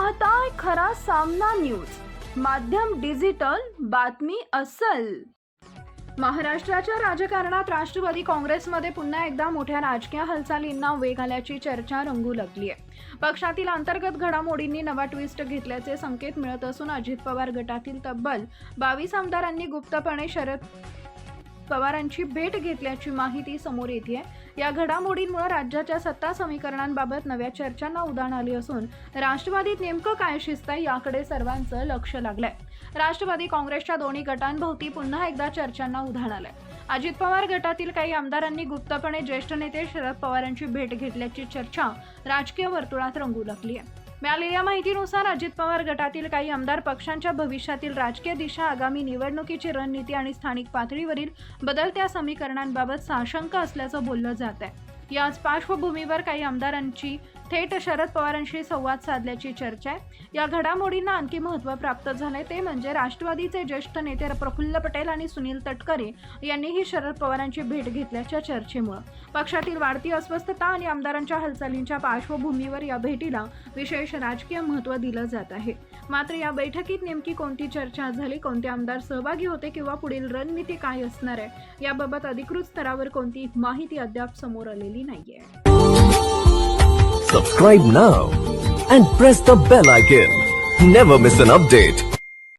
पाहताय खरा सामना न्यूज, माध्यम डिजिटल, बातमी अस्सल। महाराष्ट्राच्या राजकारणात राष्ट्रवादी काँग्रेसमध्ये पुन्हा एकदा मोठ्या राजकीय हालचालींना वेग आल्याची चर्चा रंगू लागली आहे। पक्षातील अंतर्गत घडामोडींनी नवा ट्विस्ट घेतल्याचे संकेत मिळत असून अजित पवार गटातील तब्बल 22 आमदारांनी गुप्तपणे शरद पवारांची भेट घेतल्याची माहिती समोर येते। या घडामोडींमुळे राज्याच्या सत्ता समीकरणांबाबत नव्या चर्चांना उधाण आली असून राष्ट्रवादीत नेमकं काय शिस्त आहे याकडे सर्वांचं लक्ष लागलंय। राष्ट्रवादी काँग्रेसच्या दोन्ही गटांभोवती पुन्हा एकदा चर्चांना उधाण आलंय। अजित पवार गटातील काही आमदारांनी गुप्तपणे ज्येष्ठ नेते शरद पवारांची भेट घेतल्याची चर्चा राजकीय वर्तुळात रंगू लागली आहे। मिळालेल्या माहितीनुसार अजित पवार गटातील काही आमदार पक्षांच्या भविष्यातील राजकीय दिशा, आगामी निवडणुकीची रणनीती आणि स्थानिक पातळीवरील बदलत्या समीकरणांबाबत साशंक असल्याचं बोललं जात आहे। याच पार्श्वभूमीवर काही आमदारांची थेट शरद पवारांशी संवाद साधल्याची चर्चा आहे। या घडामोडींना आणखी महत्त्व प्राप्त झाले ते म्हणजे राष्ट्रवादीचे ज्येष्ठ नेते प्रफुल्ल पटेल आणि सुनील तटकरे यांनीही शरद पवारांची भेट घेतल्याच्या चर्चेमुळे पक्षातील वाढती अस्वस्थता आणि आमदारांच्या हालचालींच्या पार्श्वभूमीवर या भेटीला विशेष राजकीय महत्त्व दिलं जात आहे। मात्र या बैठकीत नेमकी कोणती चर्चा झाली, कोणते आमदार सहभागी होते किंवा पुढील रणनीती काय असणार आहे याबाबत अधिकृत स्तरावर कोणती माहिती अद्याप समोर आलेली नाहीये। Subscribe now and press the bell icon. Never miss an update.